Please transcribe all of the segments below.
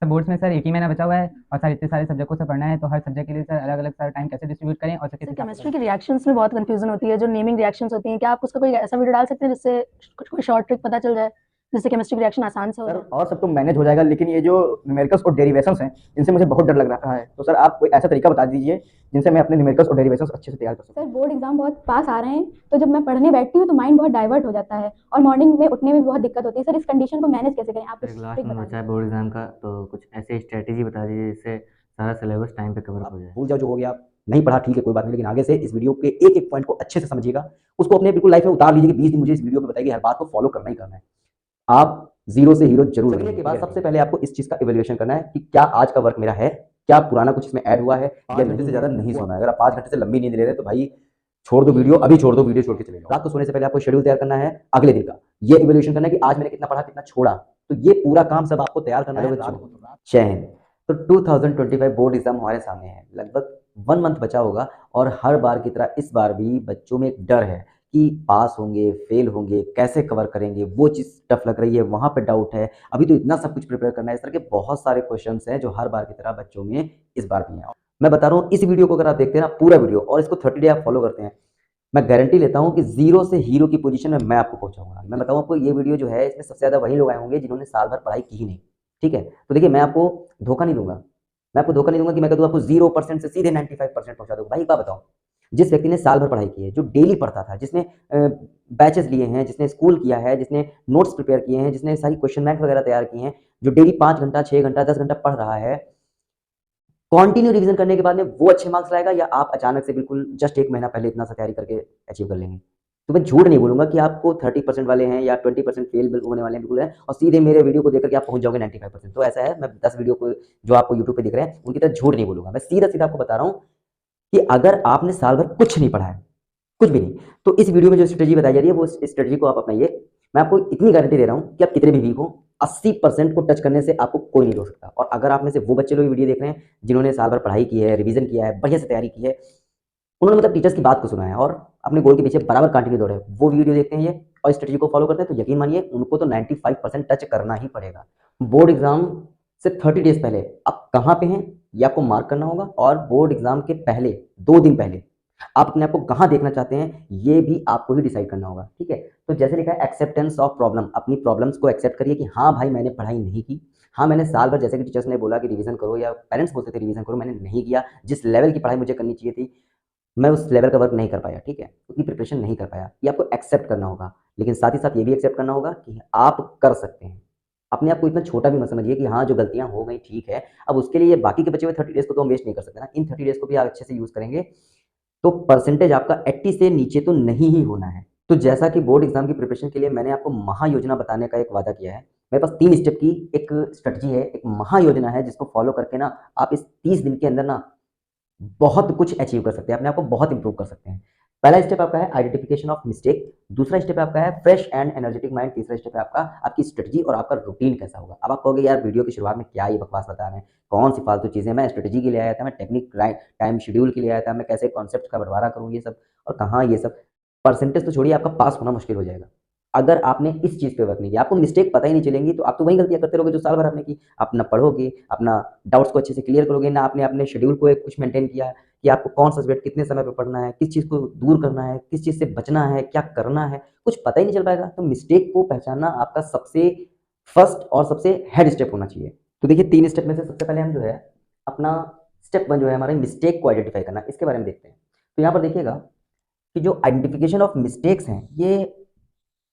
Sir boards में sir एक ही महीना बचा हुआ है और सर इतने सारे सब्जेक्ट को सर पढ़ना है, तो हर सब्जेक्ट के लिए सर अलग अलग सर टाइम कैसे डिस्ट्रीब्यूट करें और सर किस सर हिसाब से केमिस्ट्री पढ़ें? के रिएक्शंस में बहुत कंफ्यूजन होती है, जो नेमिंग रिएक्शंस होती हैं, क्या आप उसका कोई ऐसा वीडियो डाल सकते हैं जिससे कोई शॉर्ट ट्रिक पता चल जाए, जिससे केमिस्ट्री की रिएक्शन आसान से हो सर जाए? और सब तो मैनेज हो जाएगा, लेकिन ये जो न्यूमेरिकल्स और डेरिवेशंस हैं इनसे मुझे बहुत डर लग रहा है। तो सर आप कोई ऐसा तरीका बता दीजिए जिनसे मैं अपने न्यूमेरिकल्स और डेरिवेशंस अच्छे से तैयार कर सकूं। सर बोर्ड एग्जाम बहुत पास आ रहे हैं, तो जब मैं पढ़ने बैठती हूँ तो माइंड बहुत डाइवर्ट हो जाता है और मॉर्निंग में उठने में भी बहुत दिक्कत होती है। सर इस कंडीशन को मैनेज कैसे करें, आप कुछ एक लास्ट ट्रिक में बता बचा है दीजिए। बोर्ड एग्जाम का, तो कुछ ऐसी स्ट्रेटेजी बता दीजिए जिससे सारा सिलेबस टाइम पे कवर आप हो जाए। भूल जाओ जो हो गया, नहीं पढ़ा ठीक है कोई बात नहीं, लेकिन आगे से इस वीडियो के एक एक पॉइंट को अच्छे से समझिएगा, उसको अपने बिल्कुल लाइफ में उतार लीजिए कि 20 दिन मुझे इस वीडियो में बताइए, हर बात को फॉलो करना ही करना है। आप जीरो से हीरो जरूर बनिए। के बाद सबसे पहले आपको इस चीज का इवैल्यूएशन करना है कि क्या आज का वर्क मेरा है, क्या पुराना कुछ इसमें ऐड हुआ है। 5 घंटे से ज्यादा नहीं सोना है। अगर आप 5 घंटे से लंबी नींद ले रहे हैं तो भाई छोड़ दो वीडियो, अभी छोड़ दो, वीडियो छोड़ के चले जाओ। रात को सोने से पहले आपको शेड्यूल तैयार करना है अगले दिन का, ये इवैल्यूएशन करना है कि आज मैंने कितना पढ़ा कितना छोड़ा, तो ये पूरा काम सब आपको तैयार करना है। जय हिंद। तो 2025 बोर्ड एग्जाम हमारे सामने है, लगभग 1 मंथ बचा होगा और हर बार की तरह इस बार भी बच्चों में एक डर है कि पास होंगे फेल होंगे, कैसे कवर करेंगे, वो चीज़ टफ लग रही है, वहाँ पे डाउट है। अभी तो इतना सब कुछ प्रिपेयर करना है, इस तरह के बहुत सारे क्वेश्चंस हैं जो हर बार की तरह बच्चों में इस बार भी हैं। मैं बता रहा हूँ इस वीडियो को अगर आप देखते हैं ना पूरा वीडियो और इसको 30 डे आप फॉलो करते हैं, मैं गारंटी लेता हूँ कि जीरो से हीरो की पोजीशन में मैं आपको पहुंचाऊंगा। मैं बताऊँ आपको, ये वीडियो जो है इसमें सबसे ज़्यादा वही लोग आए होंगे जिन्होंने साल भर पढ़ाई की ही नहीं। ठीक है, तो देखिए मैं आपको धोखा नहीं दूंगा, मैं आपको धोखा नहीं दूंगा कि मैं कहूँ आपको 0% से सीधे 95% पहुंचा दूंगा। भाई एक बात बताओ, जिस व्यक्ति ने साल भर पढ़ाई की है, जो डेली पढ़ता था, जिसने बैचेस लिए हैं, जिसने स्कूल किया है, जिसने नोट्स प्रिपेयर किए हैं, जिसने सारी क्वेश्चन बैंक वगैरह तैयार किए हैं, जो डेली 5 घंटा 6 घंटा 10 घंटा पढ़ रहा है, कंटिन्यू रिवीजन करने के बाद में वो अच्छे मार्क्स लाएगा या आप अचानक से बिल्कुल जस्ट 1 महीना पहले इतना सा तैयारी करके अचीव कर लेंगे? तो मैं झूठ नहीं बोलूंगा कि आपको 30% वाले हैं या 20% फेल होने वाले हैं बिल्कुल है, और सीधे मेरे वीडियो को देखकर के आप पहुंच जाओगे 95%। तो ऐसा है, मैं 10 वीडियो को जो आपको यूट्यूब पे दिख रहे हैं उनकी तरह झूठ नहीं बोलूंगा। मैं सीधा सीधा आपको बता रहा हूँ कि अगर आपने साल भर कुछ नहीं पढ़ा है, कुछ भी नहीं, तो इस वीडियो में जो स्ट्रेटेजी बताई जा रही है वो स्ट्रेटेजी को आप अपनाइए। मैं आपको इतनी गारंटी दे रहा हूँ कि आप कितने भी वीक हो, 80% को टच करने से आपको कोई नहीं रोक सकता। और अगर आप में से वो बच्चे लोग वीडियो देख रहे हैं जिन्होंने साल भर पढ़ाई की है, रिवीजन किया है, बढ़िया से तैयारी की है, उन्होंने मतलब टीचर्स की बात को सुना है और अपने गोल के पीछे बराबर कंटिन्यू दौड़े, वो वीडियो देखते हैं ये और स्ट्रेटेजी को फॉलो करते हैं, तो यकीन मानिए उनको तो 95% टच करना ही पड़ेगा। बोर्ड एग्जाम से 30 डेज पहले आप कहाँ पे हैं ये आपको मार्क करना होगा, और बोर्ड एग्जाम के पहले 2 दिन पहले आप अपने आप को कहाँ देखना चाहते हैं ये भी आपको ही डिसाइड करना होगा। ठीक है, तो जैसे लिखा है एक्सेप्टेंस ऑफ प्रॉब्लम, अपनी प्रॉब्लम्स को एक्सेप्ट करिए कि हाँ भाई मैंने पढ़ाई नहीं की, हाँ मैंने साल भर जैसे कि टीचर्स ने बोला कि रिवीजन करो या पेरेंट्स बोलते थे रिवीजन करो, मैंने नहीं किया। जिस लेवल की पढ़ाई मुझे करनी चाहिए थी मैं उस लेवल का वर्क नहीं कर पाया, ठीक है, उतनी प्रिपरेशन नहीं कर पाया, ये आपको एक्सेप्ट करना होगा। लेकिन साथ ही साथ ये भी एक्सेप्ट करना होगा कि आप कर सकते हैं। अपने आप को इतना छोटा भी मत समझिए कि हाँ जो गलतियां हो गई ठीक है, अब उसके लिए बाकी के बचे हुए 30 डेज को तो हम वेस्ट नहीं कर सकते ना, इन 30 डेज को भी आप अच्छे से यूज करेंगे तो परसेंटेज आपका 80 से नीचे तो नहीं ही होना है। तो जैसा कि बोर्ड एग्जाम की प्रिपरेशन के लिए मैंने आपको महायोजना बताने का एक वादा किया है, मेरे पास 3 स्टेप की एक स्ट्रेटजी है, एक महायोजना है जिसको फॉलो करके ना आप इस 30 दिन के अंदर ना बहुत कुछ अचीव कर सकते हैं, अपने आप को बहुत इंप्रूव कर सकते हैं। पहला स्टेप आपका है आइडेंटिफिकेशन ऑफ मिस्टेक, दूसरा स्टेप आपका है फ्रेश एंड एनर्जेटिक माइंड, तीसरा स्टेप है आपका आपकी स्ट्रेटजी और आपका रूटीन कैसा होगा। अब आप कहोगे यार वीडियो की शुरुआत में क्या ये बकवास बता रहे हैं, कौन सी फालतू चीजें, मैं स्ट्रेटजी के लिए आया था, मैं टेक्निक टाइम शेड्यूल के लिए आया था, मैं कैसे कॉन्सेप्ट का बंटवारा करूँ ये सब, और कहाँ ये सब। परसेंटेज तो छोड़िए, आपका पास होना मुश्किल हो जाएगा अगर आपने इस चीज़ पे वर्क नहीं किया। आपको मिस्टेक पता ही नहीं चलेंगी तो आप तो वही गलतियां करते रहोगे जो साल भर आपने की। आप ना पढ़ोगे, अपना डाउट्स को अच्छे से क्लियर करोगे, ना आपने अपने शेड्यूल को एक कुछ मेंटेन किया कि आपको कौन सा सब्जेक्ट कितने समय पे पढ़ना है, किस चीज़ को दूर करना है, किस चीज़ से बचना है, क्या करना है, कुछ पता ही नहीं चल पाएगा। तो मिस्टेक को पहचानना आपका सबसे फर्स्ट और सबसे हेड स्टेप होना चाहिए। तो देखिए 3 स्टेप में से सबसे पहले हम जो है अपना स्टेप 1 जो है हमारे मिस्टेक को आइडेंटिफाई करना, इसके बारे में देखते हैं। तो यहाँ पर देखिएगा कि जो आइडेंटिफिकेशन ऑफ मिस्टेक्स हैं ये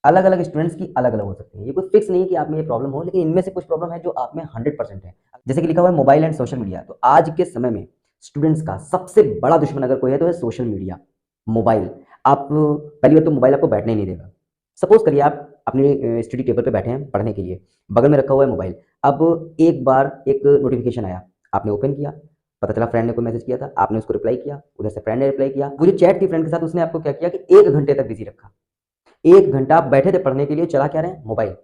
अलग अलग स्टूडेंट्स की अलग अलग हो सकती है। ये कोई फिक्स नहीं है कि आप में ये प्रॉब्लम हो, लेकिन इनमें से कुछ प्रॉब्लम है जो आप में 100% है। जैसे कि लिखा हुआ है मोबाइल एंड सोशल मीडिया, तो आज के समय में स्टूडेंट्स का सबसे बड़ा दुश्मन अगर कोई है तो है सोशल मीडिया, मोबाइल। आप पहली बात तो मोबाइल आपको बैठने ही नहीं देगा। सपोज करिए आप अपने स्टडी टेबल पे बैठे हैं पढ़ने के लिए, बगल में रखा हुआ है मोबाइल। अब एक बार एक नोटिफिकेशन आया, आपने ओपन किया, पता चला फ्रेंड ने कोई मैसेज किया था, आपने उसको रिप्लाई किया, उधर से फ्रेंड ने रिप्लाई किया, वो जो चैट थी फ्रेंड के साथ उसने आपको क्या किया कि 1 घंटे तक बिजी रखा। 1 घंटा आप बैठे थे पढ़ने के लिए, चला क्या रहे हैं मोबाइल।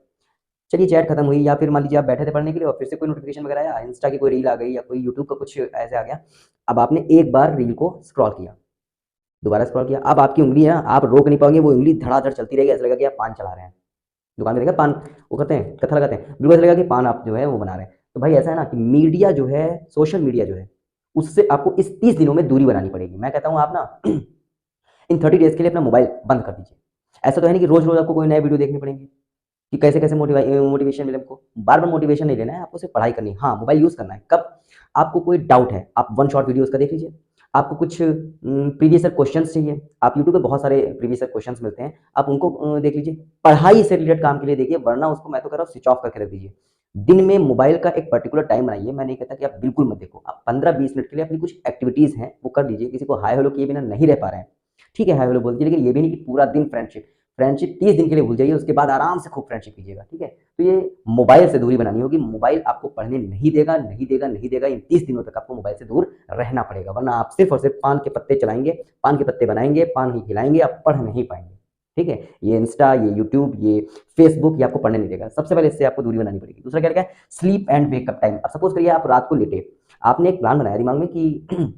चलिए चैट खत्म हुई, या फिर मान लीजिए आप बैठे थे पढ़ने के लिए और फिर से कोई नोटिफिकेशन वगैरह आया, इंस्टा की कोई रील आ गई या कोई यूट्यूब का कुछ ऐसे आ गया। अब आपने एक बार रील को स्क्रॉल किया, दोबारा स्क्रॉल किया, अब आपकी उंगली है ना आप रोक नहीं पाओगे, वो उंगली धड़ाधड़ चलती रहेगी, ऐसा लगेगा कि आप पान चला रहे हैं। दुकान में देखा पान वो करते हैं, कथा लगाते हैं, बिल्कुल ऐसा लगेगा कि पान आप जो है वो बना रहे हैं। तो भाई ऐसा है ना कि मीडिया जो है, सोशल मीडिया जो है, उससे आपको इस 30 दिनों में दूरी बनानी पड़ेगी। मैं कहता हूँ आप ना इन 30 डेज़ के लिए अपना मोबाइल बंद कर दीजिए। ऐसा तो है नहीं कि रोज़-रोज़ आपको कोई नए वीडियो देखने पड़ेंगे कि कैसे-कैसे मोटिवेशन मिले हमको। बार-बार मोटिवेशन नहीं लेना है, आपको सिर्फ पढ़ाई करनी है। हाँ, मोबाइल यूज़ करना है। कब? आपको कोई डाउट है, आप वन शॉट वीडियोज़ का देख लीजिए। आपको कुछ प्रीवियस ईयर क्वेश्चन्स चाहिए, आप यूट्यूब पे बहुत सारे प्रीवियस ईयर क्वेश्चन्स मिलते हैं, आप उनको देख लीजिए। पढ़ाई से रिलेटेड काम के लिए देखिए, वरना उसको मैं तो कह रहा हूँ स्विच ऑफ करके रख दीजिए। दिन में मोबाइल का एक पर्टिकुलर टाइम बनाइए, मैं नहीं कहता कि आप बिल्कुल मत देखो। आप 15-20 मिनट के लिए अपनी कुछ एक्टिविटीज़ हैं, वो कर लीजिए। किसी को हाय हेलो किए बिना नहीं रह पा रहे हैं, ठीक है हाय हेलो बोल दीजिए, लेकिन ये भी नहीं कि पूरा दिन फ्रेंडशिप। फ्रेंडशिप 30 दिन के लिए भूल जाइए, उसके बाद आराम से खूब फ्रेंडशिप कीजिएगा, ठीक है? तो ये मोबाइल से दूरी बनानी होगी। मोबाइल आपको पढ़ने नहीं देगा, नहीं देगा, नहीं देगा। इन 30 दिनों तक आपको मोबाइल से दूर रहना पड़ेगा, वरना आप सिर्फ़ और सिर्फ़ पान के पत्ते चलाएँगे, पान के पत्ते बनाएँगे, पान ही खिलाएँगे, आप पढ़ नहीं पाएँगे, ठीक है? ये इंस्टा, ये यूट्यूब, ये फेसबुक, ये आपको पढ़ने नहीं देगा। सबसे पहले इससे आपको दूरी बनानी पड़ेगी। दूसरा क्या है? Sleep and wake up time. अब सपोज़ करिए आप रात को लेटे, आपने एक प्लान बनाया दिमाग में कि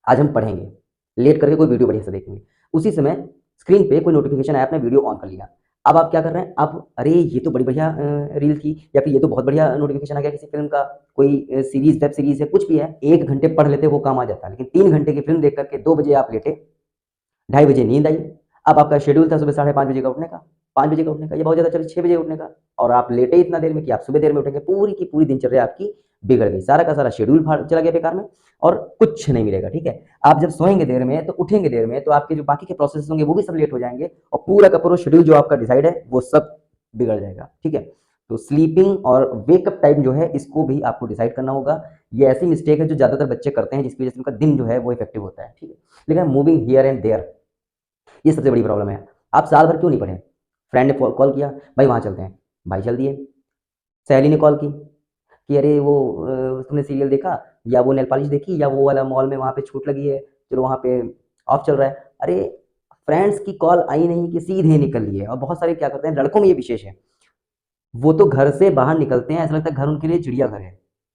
आज हम पढ़ेंगे, लेट करके कोई वीडियो बढ़िया से देखेंगे। उसी समय स्क्रीन पे कोई नोटिफ़िकेशन आया, आपने वीडियो ऑन कर लिया। अब आप क्या कर रहे हैं? अब अरे! ये तो बड़ी बढ़िया रील थी, या फिर ये तो बहुत बढ़िया नोटिफ़िकेशन आ गया किसी फ़िल्म का, कोई सीरीज़, वेब सीरीज़ है, कुछ भी है। 1 घंटे पढ़ लेते वो काम आ जाता है, लेकिन 3 घंटे की फ़िल्म देख कर के 2 बजे आप लेटे, 2:30 बजे नींद आई। अब आपका शेड्यूल था सुबह 5:30 बजे का उठने का, 5 बजे का उठने का, ये बहुत ज़्यादा चलिए 6 बजे उठने का, और आप लेटे इतना देर में कि आप सुबह देर में उठेंगे। पूरी की पूरी दिनचर्या आपकी बिगड़ गई। सारा का सारा शेड्यूल फाड़ चला गया बेकार में, और कुछ नहीं मिलेगा, ठीक है? आप जब सोएँगे देर में, तो उठेंगे देर में, तो आपके जो बाकी के प्रोसेसेस होंगे, वो भी सब लेट हो जाएँगे, और पूरा का पूरा शेड्यूल जो आपका डिसाइड है, वो सब बिगड़ जाएगा, ठीक है? तो स्लीपिंग और वेकअप टाइम जो है, इसको भी आपको डिसाइड करना होगा। ये ऐसी मिस्टेक है जो ज़्यादातर बच्चे करते हैं, जिसकी वजह से उनका दिन जो है, वो इफेक्टिव होता है, ठीक है? लेकिन मूविंग हियर एंड देयर, ये सबसे बड़ी प्रॉब्लम है। आप साल भर क्यों नहीं पढ़े? फ्रेंड ने कॉल किया, भाई वहाँ चलते हैं, भाई चल दिए। सहेली ने कॉल की कि अरे वो तुमने सीरियल देखा, या वो नेल पॉलिश देखी, या वो वाला मॉल में वहाँ पे छूट लगी है, चलो वहाँ पे ऑफ चल रहा है। अरे फ्रेंड्स की कॉल आई नहीं कि सीधे निकल लिए। और बहुत सारे क्या करते हैं, लड़कों में ये विशेष है, वो तो घर से बाहर निकलते हैं, ऐसा लगता है घर उनके लिए चिड़ियाघर है,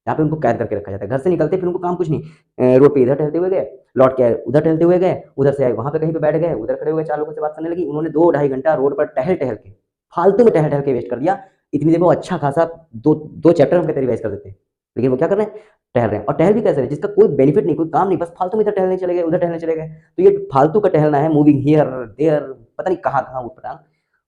यहाँ पे उनको कैद करके रखा जाता है। घर से निकलते फिर उनको काम कुछ नहीं, रोड पे इधर टहलते हुए गए, लौट के उधर टहलते हुए गए, उधर से आए वहाँ पे कहीं पे बैठ गए, उधर खड़े हुए 4 लोगों से बात करने लगी। उन्होंने 2-2.5 घंटा रोड पर टहल-टहल के, फालतू में टहल-टहल के वेस्ट कर दिया। इतनी देर में वो अच्छा खासा 2 चैप्टर हम कहते रिवाइज़ कर देते हैं। लेकिन वो क्या कर रहे हैं? टहल रहे हैं, और टहल भी कैसे रहे हैं? जिसका कोई बेनिफिट नहीं, कोई काम नहीं, बस फालतू में इधर टहलने चले गए, उधर टहलने चले गए। तो ये फालतू का टहलना है, मूविंग हियर देयर, पता नहीं कहाँ-कहाँ ऊट-पटांग,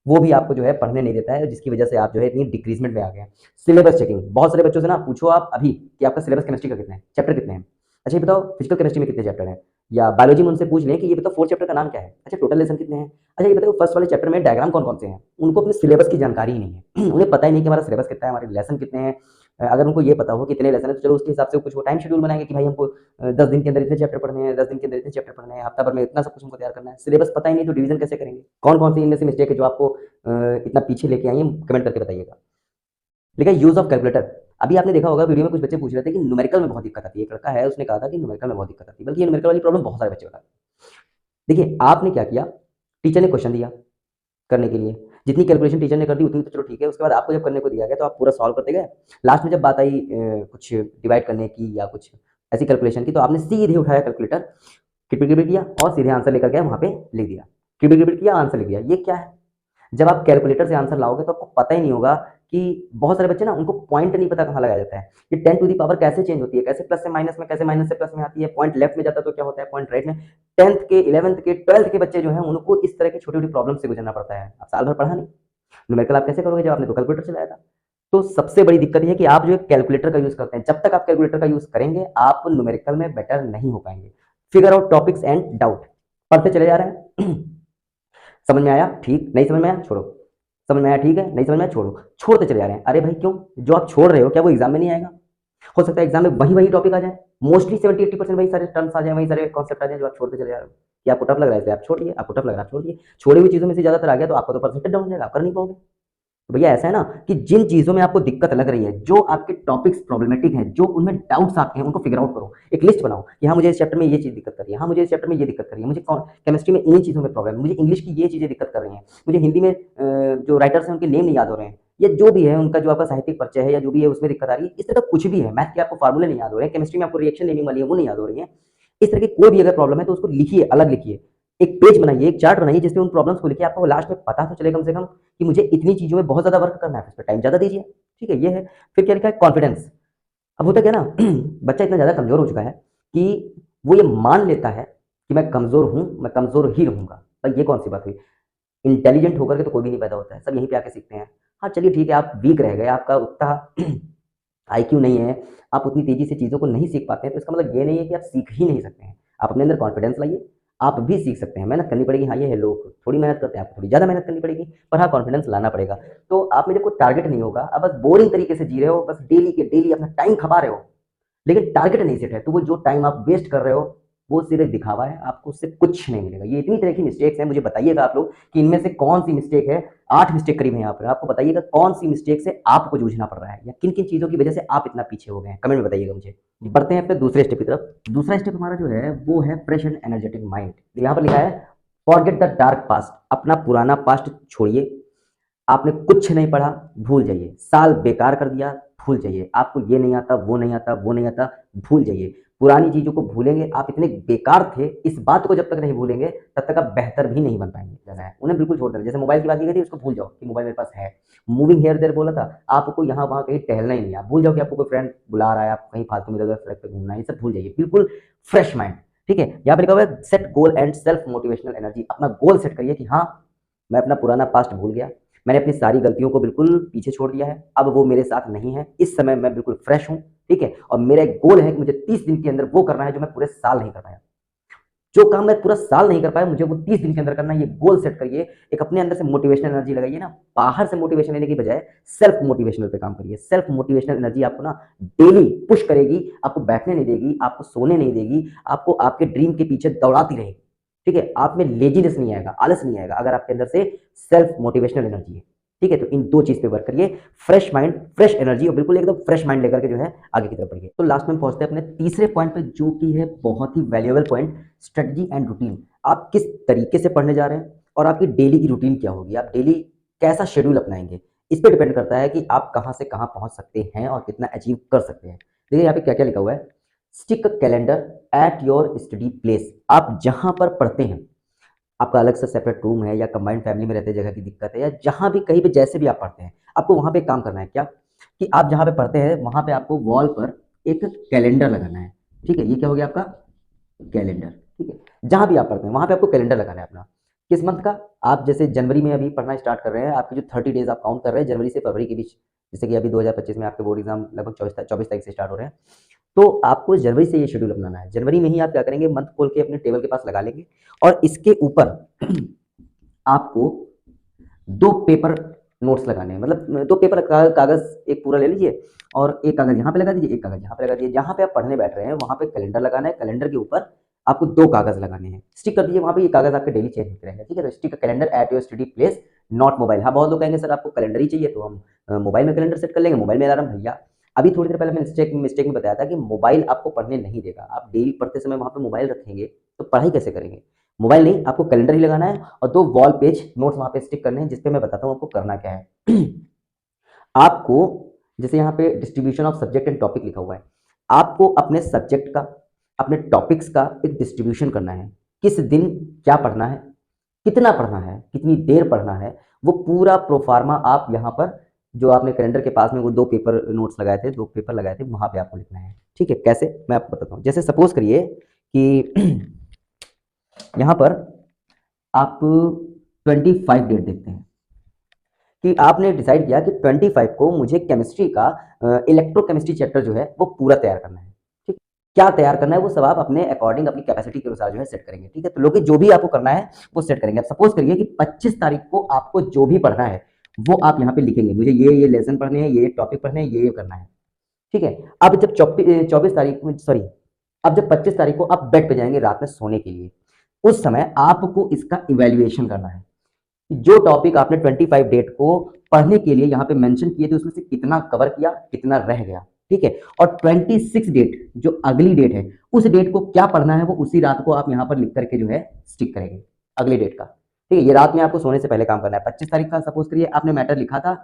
वो भी आपको जो है पढ़ने नहीं देता है, जिसकी वजह से आप जो है इतनी डिक्रीज़मेंट में आ गए हैं। सिलेबस चेकिंग, बहुत सारे बच्चों से ना पूछो आप अभी कि आपका सिलेबस केमिस्ट्री का कितना है, चैप्टर कितने हैं? अच्छा ये बताओ फिजिकल केमिस्ट्री में कितने चैप्टर हैं? या बायोलॉजी में उनसे पूछ लें कि ये बताओ 4 चैप्टर का नाम क्या है? अच्छा टोटल लेसन कितने हैं? अच्छा ये बताओ फर्स्ट वाले चैप्टर में डायग्राम कौन-कौन से हैं? उनको अपने सिलेबस की जानकारी ही नहीं है। उन्हें पता ही नहीं कि हमारा सिलेबस कितना है, हमारे लेसन कितने हैं। अगर उनको ये पता हो कि इतने लेसन है, तो चलो उसके हिसाब से कुछ वो टाइम शेड्यूल बनाएँगे कि भाई हमको 10 दिन के अंदर इतने चैप्टर पढ़ने हैं, 10 दिन के अंदर इतने चैप्टर पढ़ने हैं, हफ्ता भर में इतना सब कुछ हमको तैयार करना है। सिलेबस पता ही नहीं तो डिवीज़न कैसे करेंगे? कौन-कौन सी इनमें से मिस्टेक है जो आपको इतना पीछे लेके आई हैं, कमेंट करके बताइएगा। लेकिन यूज़ ऑफ कैलकुलेटर, अभी आपने देखा होगा वीडियो में कुछ बच्चे पूछ रहे थे कि न्यूमेरिकल में बहुत दिक्कत आती है। एक लड़का है, उसने कहा था कि न्यूमेरिकल में बहुत दिक्कत आती है, बल्कि ये न्यूमेरिकल वाली प्रॉब्लम बहुत सारे बच्चे बताते हैं। देखिए, आपने क्या किया, टीचर ने क्वेश्चन दिया करने के लिए, जितनी कैलकुलेशन टीचर ने कर दी उतनी तो चलो ठीक है, उसके बाद आपको जब करने को दिया गया तो आप पूरा सॉल्व करते गए। लास्ट में जब बात आई कुछ डिवाइड करने की या कुछ ऐसी कैलकुलेशन की, तो आपने सीधे उठाया कैलकुलेटर, किट-पिट किया और सीधे आंसर लेकर गए वहाँ पे लिख दिया। किट-पिट किया, आंसर लिख दिया। ये क्या है? जब आप कैलकुलेटर से आंसर लाओगे तो आपको पता ही नहीं होगा कि बहुत सारे बच्चे ना उनको पॉइंट नहीं पता कहाँ लगाया जाता है। ये 10 टू द पावर कैसे चेंज होती है, कैसे प्लस से माइनस में, कैसे माइनस से प्लस में आती है, पॉइंट लेफ्ट में जाता है तो क्या होता है, पॉइंट राइट में। 10th के, 11th के, 12th के बच्चे जो हैं उनको इस तरह की छोटी-छोटी प्रॉब्लम से गुजरना पड़ता है। आप साल भर पढ़ा नहीं, न्यूमेरिकल आप कैसे करोगे जब आपने तो कैलकुलेटर चलाया था। तो सबसे बड़ी दिक्कत ये है कि आप जो है कैलकुलेटर का यूज़ करते हैं। जब तक आप कैलकुलेटर का यूज़ करेंगे, आप न्यूमेरिकल में बेटर नहीं हो पाएँगे। Figure out topics and doubt, पढ़ते चले जा रहे हैं। समझ में आया? ठीक, नहीं समझ में आया? छोड़ो। समझ में आया? ठीक है, नहीं समझ में आया? छोड़ो। छोड़ते चले जा रहे हैं। अरे भाई क्यों? जो आप छोड़ रहे हो क्या वो एग्ज़ाम में नहीं आएगा? हो सकता है एग्ज़ाम में वही टॉपिक आ जाए। मोस्टली 70-80% वही सारे टर्म्स आ जाएँ, वही सारे कॉन्सेप्ट आ जाएँ जो आप छोड़ते चले जा रहे हो। कि आपको टफ लग रहा है इसलिए आप छोड़िए, आपको टफ लग रहा है आप छोड़िए। छोड़ी हुई चीज़ों में से ज़्यादातर आ गया तो आपका तो परसेंटेज डाउन हो जाएगा, आप कर नहीं पाओगे। तो भैया ऐसा है ना कि जिन चीज़ों में आपको दिक्कत लग रही है, जो आपके टॉपिक्स प्रॉब्लमेटिक हैं, जो उनमें डाउट्स आपके हैं, उनको फिगर आउट करो। एक लिस्ट बनाओ कि हाँ, मुझे इस चैप्टर में ये चीज़ दिक्कत कर रही है, हाँ, मुझे इस चैप्टर में ये दिक्कत कर रही है, मुझे केमिस्ट्री में इन चीज़ों में प्रॉब्लम है, मुझे इंग्लिश की ये चीज़ें दिक्कत कर रही हैं, मुझे हिंदी में जो राइटर्स हैं उनके नेम नहीं याद हो रहे हैं, या जो भी है उनका जो आपका साहित्यिक परिचय है या जो भी है उसमें दिक्कत आ रही है। इस तरह का कुछ भी है, मैथ के आपको फार्मूले नहीं याद हो रहे हैं, केमिस्ट्री में आपको रिएक्शन नेमिंग वाली है वो नहीं याद हो रही है। इस तरह की कोई भी अगर प्रॉब्लम है तो उसको लिखिए, अलग लिखिए। एक पेज बनाइए, एक चार्ट बनाइए जिसपे उन प्रॉब्लम्स को लिखिए। आपको लास्ट में पता तो चले कम से कम कि मुझे इतनी चीज़ों में बहुत ज़्यादा वर्क करना है, इस पे टाइम ज़्यादा दीजिए। ठीक है, ये है। फिर क्या लिखा है? कॉन्फिडेंस। अब होता क्या ना बच्चा इतना ज़्यादा कमज़ोर हो चुका है कि वो ये मान लेता है कि मैं कमज़ोर हूँ, मैं कमज़ोर ही रहूँगा। पर ये कौन सी बात हुई? इंटेलिजेंट होकर के तो कोई भी नहीं पैदा होता है, सब यहीं पे आके सीखते हैं। हाँ, चलिए ठीक है, आप वीक रह गए, आपका उतना आईक्यू नहीं है, आप उतनी तेज़ी से चीज़ों को नहीं सीख पाते हैं, तो इसका मतलब ये नहीं है कि आप सीख ही नहीं सकते हैं। आप अपने अंदर कॉन्फिडेंस लाइए, आप भी सीख सकते हैं। मेहनत करनी पड़ेगी, हाँ, ये है, लोग थोड़ी मेहनत करते हैं, आपको थोड़ी ज़्यादा मेहनत करनी पड़ेगी, पर हाँ, कॉन्फिडेंस लाना पड़ेगा। तो आप में जब कोई टारगेट नहीं होगा, आप बस बोरिंग तरीके से जी रहे हो, बस डेली के डेली अपना टाइम खपा रहे हो, लेकिन टारगेट नहीं सेट है, तो वो जो टाइम आप वेस्ट कर रहे हो, वो सिर्फ दिखावा है, आपको उससे कुछ नहीं मिलेगा। ये इतनी तरह की मिस्टेक्स हैं, मुझे बताइएगा आप लोग कि इनमें से कौन सी मिस्टेक है। 8 मिस्टेक करीब है यहाँ पर, आपको बताइएगा कौन सी मिस्टेक से आपको जूझना पड़ रहा है या किन किन चीज़ों की वजह से आप इतना पीछे हो गए हैं, कमेंट में बताइएगा मुझे। बढ़ते हैं अपने दूसरे स्टेप की तरफ। दूसरा स्टेप हमारा जो है वो है फ्रेश एंड एनर्जेटिक माइंड। यहाँ पर लिखा है फॉरगेट द डार्क पास्ट, अपना पुराना पास्ट छोड़िए। आपने कुछ नहीं पढ़ा, भूल जाइए। साल बेकार कर दिया, भूल जाइए। आपको ये नहीं आता, वो नहीं आता, वो नहीं आता, भूल जाइए। पुरानी चीज़ों को भूलेंगे, आप इतने बेकार थे, इस बात को जब तक नहीं भूलेंगे तब तक आप बेहतर भी नहीं बन पाएंगे। जगह है उन्हें बिल्कुल छोड़ देना। जैसे मोबाइल की बात की गई थी, उसको भूल जाओ कि मोबाइल मेरे पास है। मूविंग हियर देयर बोला था, आपको यहाँ वहाँ कहीं टहलना ही नहीं है। आप भूल जाओ कि आपको कोई फ्रेंड बुला रहा है, आप कहीं फालतू में इधर सड़क पे घूमना है, ये सब भूल जाइए। बिल्कुल फ्रेश माइंड, ठीक है। यहाँ पे लिखा हुआ है set goal and self motivational energy. अपना गोल सेट करिए कि हाँ, मैं अपना पुराना पास्ट भूल गया, मैंने अपनी सारी गलतियों को बिल्कुल पीछे छोड़ दिया है, अब वो मेरे साथ नहीं है, इस समय मैं बिल्कुल फ्रेश हूँ, ठीक है। और मेरा एक गोल है कि मुझे 30 दिन के अंदर वो करना है जो मैं पूरे साल नहीं कर पाया। जो काम मैं पूरा साल नहीं कर पाया, मुझे वो 30 दिन के अंदर करना है। ये गोल सेट करिए, एक अपने अंदर से मोटिवेशनल एनर्जी लगाइए ना। बाहर से मोटिवेशन लेने की बजाय सेल्फ मोटिवेशनल पे काम करिए। सेल्फ मोटिवेशनल एनर्जी आपको ना डेली पुश करेगी, आपको बैठने नहीं देगी, आपको सोने नहीं देगी, आपको आपके ड्रीम के पीछे दौड़ाती रहेगी, ठीक है। आप में लेजीनेस नहीं आएगा, आलस नहीं आएगा, अगर आपके अंदर से सेल्फ मोटिवेशनल एनर्जी है, ठीक है। तो इन दो चीज पे वर्क करिए, फ्रेश माइंड, फ्रेश एनर्जी, और बिल्कुल एकदम फ्रेश माइंड लेकर के जो है आगे की तरफ बढ़िए। तो लास्ट में पहुंचते हैं अपने तीसरे पॉइंट पे, जो कि है बहुत ही valuable point, strategy and routine. आप किस तरीके से पढ़ने जा रहे हैं और आपकी डेली की रूटीन क्या होगी, आप डेली कैसा शेड्यूल अपनाएंगे, इस पर डिपेंड करता है कि आप कहाँ से कहाँ पहुंच सकते हैं और कितना अचीव कर सकते हैं। देखिए यहाँ पे क्या क्या लिखा हुआ है, stick calendar at your study place. आप जहां पर पढ़ते हैं, आपका अलग से सेपरेट रूम है या कंबाइंड फैमिली में रहते हैं, जगह की दिक्कत है, या जहां भी कहीं पे जैसे भी आप पढ़ते हैं, आपको वहां पे एक काम करना है। क्या कि आप जहां पे पढ़ते हैं वहां पे आपको वॉल पर एक कैलेंडर लगाना है, ठीक है। ये क्या हो गया आपका कैलेंडर, ठीक है। जहां भी आप पढ़ते हैं वहां पे आपको कैलेंडर लगाना है अपना। किस मंथ का? आप जैसे जनवरी में अभी पढ़ना स्टार्ट कर रहे हैं, आपके जो 30 डेज आप काउंट कर रहे हैं जनवरी से फरवरी के बीच, जैसे कि अभी 2025 में आपके बोर्ड एग्जाम लगभग 24 तारीख से स्टार्ट हो रहे हैं, तो आपको जनवरी से ये शेड्यूल अपनाना है। जनवरी में ही आप क्या करेंगे, मंथ खोल के अपने टेबल के पास लगा लेंगे, और इसके ऊपर आपको 2 पेपर नोट्स लगाने हैं। मतलब 2 पेपर कागज एक पूरा ले लीजिए, और एक कागज यहाँ पे लगा दीजिए, एक कागज यहाँ पे लगा दीजिए। जहाँ पे आप पढ़ने बैठ रहे हैं वहाँ पे कैलेंडर लगाना है, कैलेंडर के ऊपर आपको 2 कागज लगाने हैं, स्टिक कर दीजिए वहाँ पे। ये कागज आपके डेली चेंज होते रहेंगे, ठीक है। तो stick calendar at your study place, not mobile. हाँ, बहुत लोग कहेंगे सर आपको कैलेंडर ही चाहिए, तो हम मोबाइल में कैलेंडर सेट कर लेंगे। मोबाइल में अलार्म, भैया अभी थोड़ी देर पहले मैं मिस्टेक में बताया था कि मोबाइल आपको पढ़ने नहीं देगा। आप डेली पढ़ते समय वहाँ पे मोबाइल रखेंगे तो पढ़ाई कैसे करेंगे? मोबाइल नहीं, आपको कैलेंडर ही लगाना है, और 2 वॉल पेज नोट्स वहाँ पे स्टिक करने हैं, जिसपे मैं बताता हूँ आपको करना क्या है। आपको जैसे यहाँ पे distribution of subject and topic लिखा हुआ है, आपको अपने सब्जेक्ट का, अपने टॉपिक्स का एक डिस्ट्रीब्यूशन करना है। किस दिन क्या पढ़ना है, कितना पढ़ना है, कितनी देर पढ़ना है, वो पूरा प्रोफार्मा आप यहाँ पर, जो आपने कैलेंडर के पास में वो 2 पेपर नोट्स लगाए थे, 2 पेपर लगाए थे, वहाँ पे आपको लिखना है, ठीक है। कैसे, मैं आपको बताता हूँ। जैसे सपोज करिए कि यहाँ पर आप 25 डेट देखते हैं कि आपने डिसाइड किया कि 25 को मुझे केमिस्ट्री का इलेक्ट्रोकेमिस्ट्री चैप्टर जो है वो पूरा तैयार करना है, ठीक। क्या तैयार करना है वो सब आप अपने अकॉर्डिंग, अपनी कैपेसिटी के अनुसार जो है सेट करेंगे, ठीक है। तो लोग जो भी आपको करना है वो सेट करेंगे। अब सपोज करिए कि 25 तारीख को आपको जो भी पढ़ना है वो आप यहाँ पे लिखेंगे, मुझे ये लेसन पढ़ने हैं, ये टॉपिक पढ़ने हैं, ये करना है, ठीक है। अब जब 24 तारीख में, सॉरी, अब जब 25 तारीख को आप बेड पे जाएंगे रात में सोने के लिए, उस समय आपको इसका इवैल्यूएशन करना है। जो टॉपिक आपने 25 डेट को पढ़ने के लिए यहाँ पे मेंशन किए थे, उसमें से कितना कवर किया, कितना रह गया, ठीक है। और 26 डेट जो अगली डेट है, उस डेट को क्या पढ़ना है वो उसी रात को आप यहाँ पर लिख करके जो है स्टिक करेंगे, अगली डेट का, ठीक है। ये रात में आपको सोने से पहले काम करना है। 25 तारीख का सपोज करिए आपने मैटर लिखा था,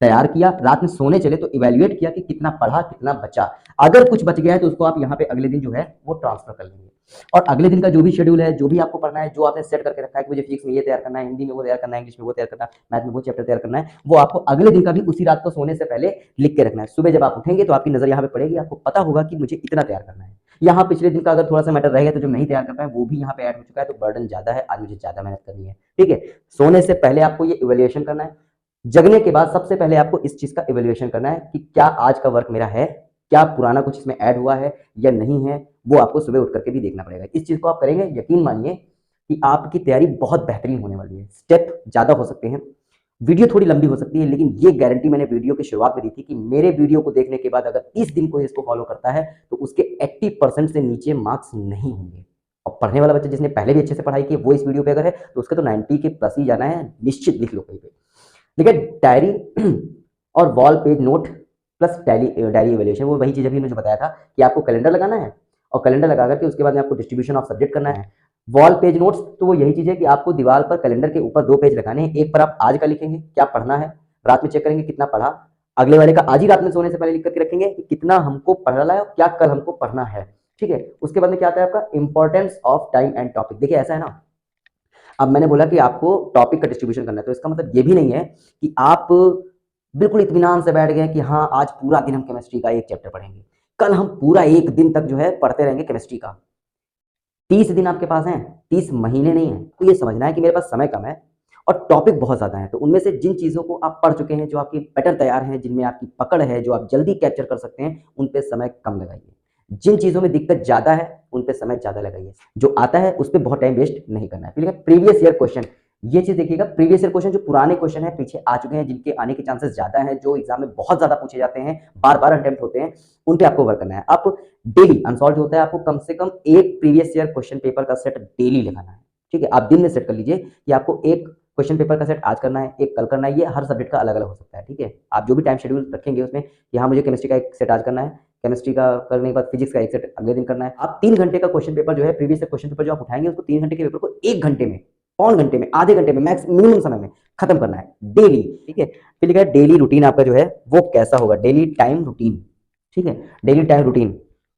तैयार किया, रात में सोने चले तो इवैल्यूएट किया कि कितना पढ़ा, कितना बचा। अगर कुछ बच गया है तो उसको आप यहाँ पे अगले दिन जो है वो ट्रांसफर कर लेंगे। और अगले दिन का जो भी शेड्यूल है, जो भी आपको पढ़ना है, जो आपने सेट करके रखा है कि मुझे फिजिक्स में ये तैयार करना है, हिंदी में वो तैयार करना है, इंग्लिश में वो तैयार करना है, मैथ में वो चैप्टर तैयार करना है, वो आपको अगले दिन का भी उसी रात को सोने से पहले लिख के रखना है। सुबह जब आप उठेंगे तो आपकी नजर यहाँ पे पड़ेगी, आपको पता होगा कि मुझे इतना तैयार करना है। यहाँ पिछले दिन का अगर थोड़ा सा मैटर रह गया तो जो नहीं तैयार कर पाए वो भी यहाँ पे ऐड हो चुका है, तो बर्डन ज्यादा है, आज मुझे ज्यादा मेहनत करनी है। ठीक है, सोने से पहले आपको ये इवैल्यूएशन करना है। जगने के बाद सबसे पहले आपको इस चीज का इवैल्यूएशन करना है कि क्या आज का वर्क मेरा है, क्या पुराना कुछ इसमें ऐड हुआ है या नहीं है, वो आपको सुबह उठ करके भी देखना पड़ेगा। इस चीज को आप करेंगे, यकीन मानिए कि आपकी तैयारी बहुत बेहतरीन होने वाली है। स्टेप ज्यादा हो सकते हैं, वीडियो थोड़ी लंबी हो सकती है, लेकिन ये गारंटी मैंने वीडियो की शुरुआत में दी थी कि मेरे वीडियो को देखने के बाद अगर इस दिन को इसको फॉलो करता है तो उसके 80% से नीचे मार्क्स नहीं होंगे। और पढ़ने वाला बच्चा जिसने पहले भी अच्छे से पढ़ाई की वो इस वीडियो पे अगर है तो उसका तो 90 के प्लस ही जाना है, निश्चित लिख लो कहीं पे। देखिए, डायरी और wall page note plus diary evaluation, वो वही चीज अभी मुझे बताया था कि आपको कैलेंडर लगाना है और कैलेंडर लगा करके उसके बाद में आपको डिस्ट्रीब्यूशन ऑफ सब्जेक्ट करना है। वॉल पेज नोट्स तो वो यही चीज है कि आपको दीवार पर कैलेंडर के ऊपर 2 पेज लगाने हैं। एक पर आप आज का लिखेंगे क्या पढ़ना है, रात में चेक करेंगे कितना पढ़ा, अगले वाले का आज ही रात में सोने से पहले लिख करके रखेंगे कि कितना हमको पढ़ना है और क्या कल हमको पढ़ना है। ठीक है, उसके बाद में क्या आता है आपका importance of time and topic. देखिए ऐसा है ना, अब मैंने बोला कि आपको टॉपिक का डिस्ट्रीब्यूशन करना है, तो इसका मतलब ये भी नहीं है कि आप बिल्कुल इत्मीनान से बैठ गए कि हाँ आज पूरा दिन हम केमिस्ट्री का एक चैप्टर पढ़ेंगे, कल हम पूरा एक दिन तक जो है पढ़ते रहेंगे केमिस्ट्री का। 30 दिन आपके पास हैं, 30 महीने नहीं है। तो ये समझना है कि मेरे पास समय कम है और टॉपिक बहुत ज्यादा है, तो उनमें से जिन चीजों को आप पढ़ चुके हैं, जो आपकी पैटर्न तैयार हैं, जिनमें आपकी पकड़ है, जो आप जल्दी कैप्चर कर सकते हैं, उन पे समय कम लगाइए। जिन चीजों में दिक्कत ज्यादा है उन पे समय ज्यादा लगाइए। जो आता है उस पर बहुत टाइम वेस्ट नहीं करना है। फिर प्रीवियस ईयर क्वेश्चन, ये चीज देखिएगा, प्रीवियस ईयर क्वेश्चन जो पुराने क्वेश्चन है पीछे आ चुके हैं, जिनके आने के चांसेस ज्यादा है, जो एग्जाम में बहुत ज्यादा पूछे जाते हैं, बार बार अटेम्प्ट होते हैं, उन पे आपको वर्क करना है। आप डेली अनसॉल्व जो होता है, आपको कम से कम एक प्रीवियस ईयर क्वेश्चन पेपर का सेट डेली लगाना है। ठीक है, आप दिन में सेट कर लीजिए कि आपको एक क्वेश्चन पेपर का सेट आज करना है, एक कल करना है। ये हर सब्जेक्ट का अलग अलग हो सकता है। ठीक है, आप जो भी टाइम शेड्यूल रखेंगे उसमें कि हाँ मुझे केमिस्ट्री का एक सेट आज करना है, केमिस्ट्री का करने के बाद फिजिक्स का एक सेट अगले दिन करना है। आप 3 घंटे का क्वेश्चन पेपर जो है, प्रीवियस ईयर क्वेश्चन पेपर जो आप उठाएंगे, उसको 3 घंटे के पेपर को 1 घंटे में, पौन घंटे में, आधे घंटे में, मैक्स मिनिमम समय में खत्म करना है डेली। ठीक है, फिर लिखा है डेली रूटीन आपका जो है वो कैसा होगा, डेली टाइम रूटीन। ठीक है, डेली टाइम रूटीन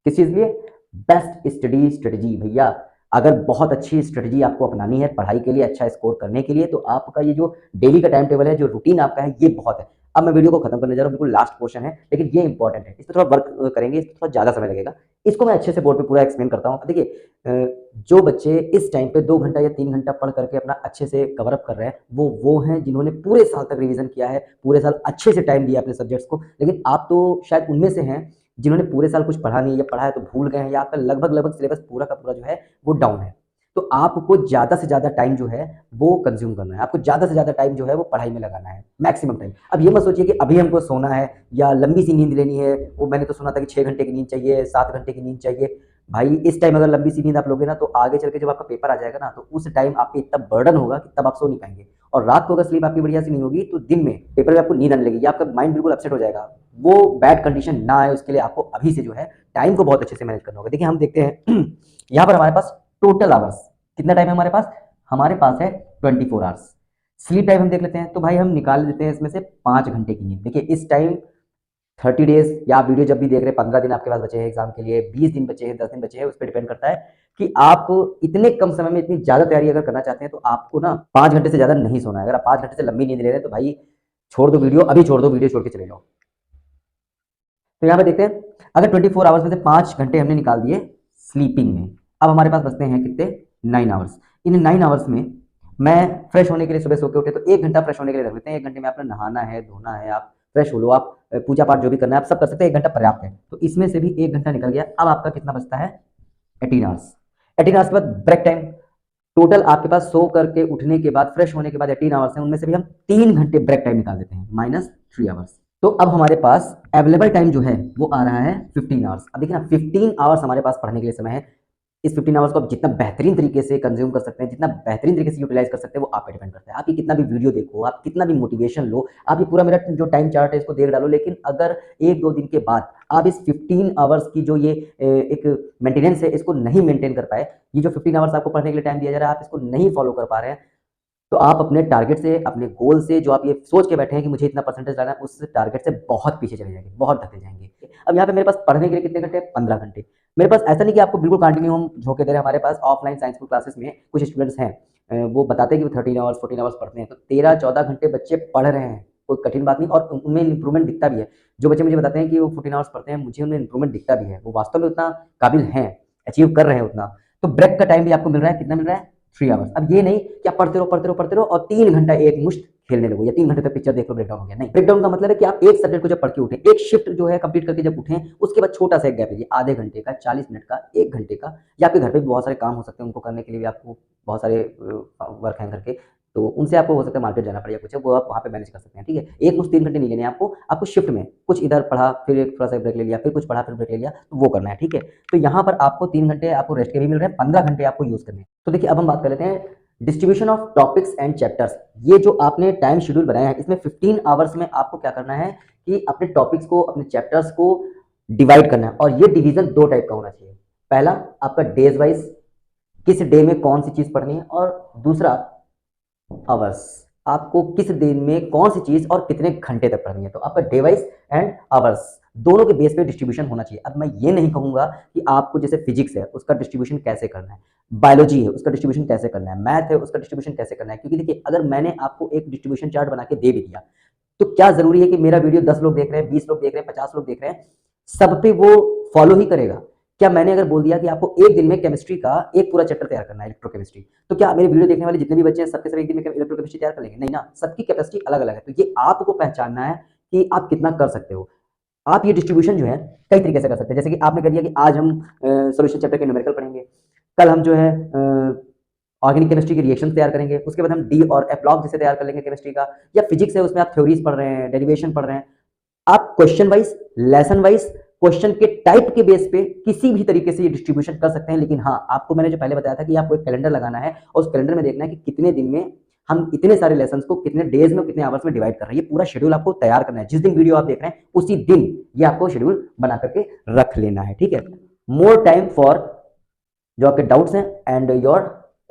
किस चीज लिए, बेस्ट स्टडी स्ट्रेटजी। भैया अगर बहुत अच्छी स्ट्रेटजी आपको अपनानी है पढ़ाई के लिए, अच्छा स्कोर करने के लिए, तो आपका ये जो डेली का टाइम टेबल है, जो रूटीन आपका है, ये बहुत है। अब मैं वीडियो को खत्म करने जा रहा हूँ, बिल्कुल लास्ट पोर्शन है, लेकिन ये इंपॉर्टेंट है, इस पर थोड़ा वर्क करेंगे, इस पर थोड़ा ज्यादा समय लगेगा। इसको मैं अच्छे से बोर्ड पे पूरा एक्सप्लेन करता हूँ। देखिए, जो बच्चे इस टाइम पे 2 घंटा या 3 घंटा पढ़ करके अपना अच्छे से कवर अप कर रहे हैं, वो हैं जिन्होंने पूरे साल तक रिवीजन किया है, पूरे साल अच्छे से टाइम दिया अपने सब्जेक्ट्स को। लेकिन आप तो शायद उनमें से हैं जिन्होंने पूरे साल कुछ पढ़ा नहीं, या पढ़ा है तो भूल गए हैं, या आपका लगभग सिलेबस पूरा का पूरा जो है वो डाउन है। तो आपको ज्यादा से ज्यादा टाइम जो है वो कंज्यूम करना है, आपको ज्यादा से ज्यादा टाइम जो है वो पढ़ाई में लगाना है, मैक्सिमम टाइम। अब ये मत सोचिए कि अभी हमको सोना है या लंबी सी नींद लेनी है। वो मैंने तो सुना था कि 6 घंटे की नींद चाहिए, 7 घंटे की नींद चाहिए। भाई इस टाइम अगर लंबी सी नींद आप लोगे ना, तो आगे चल के जब आपका पेपर आ जाएगा ना, तो उस टाइम आप पे इतना बर्डन होगा कि तब आप सो नहीं पाएंगे। और रात को अगर स्लीप आपकी बढ़िया सी नहीं होगी तो दिन में पेपर में आपको नींद आने लगेगी, आपका माइंड बिल्कुल अपसेट हो जाएगा। वो बैड कंडीशन ना आए उसके लिए आपको अभी से जो है टाइम को बहुत अच्छे से मैनेज करना होगा। देखिए हम देखते हैं यहाँ पर हमारे पास टोटल आवर्स कितना टाइम है हमारे पास, हमारे पास है 24 आवर्स। स्लीप टाइम हम देख लेते हैं, तो भाई हम निकाल लेते हैं इसमें से 5 घंटे की नींद। देखिए इस टाइम 30 डेज, या आप वीडियो जब भी देख रहे हैं 15 दिन आपके पास बचे हैं एग्जाम के लिए, 20 दिन बचे हैं, 10 दिन बचे हैं, उस पर डिपेंड करता है कि आप इतने कम समय में इतनी ज्यादा तैयारी अगर करना चाहते हैं तो आपको ना 5 घंटे से ज्यादा नहीं सोना है। अगर आप 5 घंटे से लंबी नींद ले रहे हैं तो भाई छोड़ दो वीडियो, अभी छोड़ दो वीडियो, छोड़ के चले जाओ। तो यहाँ पे देखते हैं, अगर 24 आवर्स में से 5 घंटे हमने निकाल दिए स्लीपिंग में, अब हमारे पास बचते हैं कितने, 9 आवर्स। इन 9 आवर्स में मैं फ्रेश होने के लिए सुबह सो के उठे तो 1 घंटा फ्रेश होने के लिए रख लेते हैं। 1 घंटे में आपने नहाना है, धोना है, आप फ्रेश हो लो, आप पूजा पाठ जो भी करना है आप सब कर सकते हैं, 1 घंटा पर्याप्त है। तो इसमें से भी 1 घंटा निकल गया। अब आपका कितना बचता है, 18 आवर्स। 18 आवर्स के बाद ब्रेक टाइम, टोटल आपके पास सो करके उठने के बाद फ्रेश होने के बाद 18 आवर्स है, उनमें से भी हम 3 घंटे ब्रेक टाइम निकाल देते हैं, -3 आवर्स। तो अब हमारे पास अवेलेबल टाइम जो है वो आ रहा है 15 आवर्स। अब देखिए ना 15 आवर्स हमारे पास पढ़ने के लिए समय है। इस 15 आवर्स को आप जितना बेहतरीन तरीके से कंज्यूम कर सकते हैं, जितना बेहतरीन तरीके से यूटिलाइज कर सकते हैं, वो आप पे डिपेंड करता है। आप ये कितना भी वीडियो देखो, आप कितना भी मोटिवेशन लो, आप ये पूरा मेरा जो टाइम चार्ट है इसको देख डालो, लेकिन अगर 1-2 दिन के बाद आप इस 15 आवर्स की जो ये एक मेंटेनेंस है इसको नहीं मेंटेन कर पाए, ये जो 15 आवर्स आपको पढ़ने के लिए टाइम दिया जा रहा है आप इसको नहीं फॉलो कर पा रहे हैं, तो आप अपने टारगेट से, अपने गोल से, जो आप ये सोच के बैठे हैं कि मुझे इतना परसेंटेज लाना है, उस टारगेट से बहुत पीछे चले जाएंगे, बहुत धक्के जाएंगे। अब यहाँ पे मेरे पास पढ़ने के लिए कितने घंटे? 15 घंटे। मेरे पास ऐसा नहीं कि आपको बिल्कुल कंटिन्यू हम झोंके दे रहे हैं। हमारे पास ऑफलाइन साइंस की क्लासेस में कुछ स्टूडेंट्स हैं, वो बताते हैं कि वो 13 आवर्स 14 आवर्स पढ़ते हैं, तो 13-14 घंटे बच्चे पढ़ रहे हैं, कोई कठिन बात नहीं, और उनमें इंप्रूवमेंट दिखता भी है। जो बच्चे मुझे बताते हैं कि वो 14 आवर्स पढ़ते हैं, मुझे उनमें इंप्रूवमेंट दिखता भी है, वो वास्तव में उतना काबिल हैं, अचीव कर रहे हैं उतना। तो ब्रेक का टाइम भी आपको मिल रहा है, कितना मिल रहा है? 3 आवर्स। अब ये नहीं कि आप पढ़ते रहो और 3 घंटा एक मुश्त खेलने लगो, या 3 घंटे तक पिक्चर देख लो, ब्रेकडाउन हो गया। नहीं, ब्रेकडाउन का मतलब है कि आप एक सब्जेक्ट को जब पढ़ के उठे, एक शिफ्ट जो है कंप्लीट करके जब उठें, उसके बाद छोटा सा एक गैप लीजिए, आधे घंटे का, 40 मिनट का, 1 घंटे का, या आपके घर पे भी बहुत सारे काम हो सकते हैं, उनको करने के लिए भी आपको बहुत सारे वर्क हैं घर के, तो उनसे आपको हो सकता है मार्केट जाना पड़ेगा कुछ, वो आप वहाँ पे मैनेज कर सकते हैं, ठीक है। एक मुश्त 3 घंटे नहीं लेने आपको शिफ्ट में कुछ इधर पढ़ा, फिर एक थोड़ा सा ब्रेक ले लिया, फिर कुछ पढ़ा, फिर ब्रेक ले लिया, तो वो करना है, ठीक है। तो यहाँ पर आपको 3 घंटे आपको रेस्ट के भी मिल रहे हैं, 15 घंटे आपको यूज करने हैं। तो देखिए, अब हम बात कर लेते हैं distribution of topics and chapters. ये जो आपने टाइम शेड्यूल बनाया है, इसमें 15 आवर्स में आपको क्या करना है कि अपने टॉपिक्स को, अपने चैप्टर्स को डिवाइड करना है। और ये डिवीजन 2 टाइप का होना चाहिए। पहला आपका डेज वाइज, किस डे में कौन सी चीज पढ़नी है, और दूसरा आवर्स, आपको किस दिन में कौन सी चीज और कितने घंटे तक पढ़नी है। तो आपका डे वाइज एंड आवर्स दोनों के बेस पे डिस्ट्रीब्यूशन होना चाहिए। अब मैं ये नहीं कहूंगा कि आपको जैसे फिजिक्स है उसका डिस्ट्रीब्यूशन कैसे करना है, बायोलॉजी है उसका डिस्ट्रीब्यूशन कैसे करना है, मैथ है उसका डिस्ट्रीब्यूशन कैसे करना है, क्योंकि देखिए, अगर मैंने आपको एक डिस्ट्रीब्यूशन चार्ट बना के दे भी दिया, तो क्या जरूरी है कि मेरा वीडियो 10 लोग देख रहे हैं, 20 लोग देख रहे हैं, 50 लोग देख रहे हैं, सब पे वो फॉलो ही करेगा? क्या मैंने अगर बोल दिया कि आपको एक दिन में केमिस्ट्री का एक पूरा चैप्टर तैयार करना है, इलेक्ट्रोकेमिस्ट्री, तो क्या मेरे वीडियो देखने वाले जितने भी बच्चे हैं सबके सब एक दिन में इलेक्ट्रोकेमिस्ट्री तैयार कर लेंगे? नहीं ना, सबकी कैपेसिटी अलग अलग है। तो ये आपको पहचानना है कि आप कितना कर सकते हो। आप ये डिस्ट्रीब्यूशन जो है कई तरीके से कर सकते हैं, जैसे कि आपने कर दिया कि आज हम सॉल्यूशन चैप्टर के न्यूमेरिकल पढ़ेंगे, कल हम जो है ऑर्गेनिक केमिस्ट्री के रिएक्शन तैयार करेंगे, उसके बाद हम डी और एफ लॉग जैसे तैयार कर लेंगे केमिस्ट्री का, या फिजिक्स है उसमें आप थ्योरीज पढ़ रहे हैं, डेरिवेशन पढ़ रहे हैं। आप question wise, lesson wise, question के टाइप के बेस पे किसी भी तरीके से ये डिस्ट्रीब्यूशन कर सकते हैं। लेकिन हाँ, आपको मैंने जो पहले बताया था कि आपको एक कैलेंडर लगाना है और उस कैलेंडर में देखना है कि कितने दिन में हम इतने सारे लेसन को कितने डेज में, कितने आवर्स में डिवाइड कर रहे हैं। ये पूरा शेड्यूल आपको तैयार करना है। जिस दिन वीडियो आप देख रहे हैं उसी दिन ये आपको शेड्यूल बना करके रख लेना है, ठीक है। मोर टाइम फॉर जो आपके डाउट्स हैं एंड योर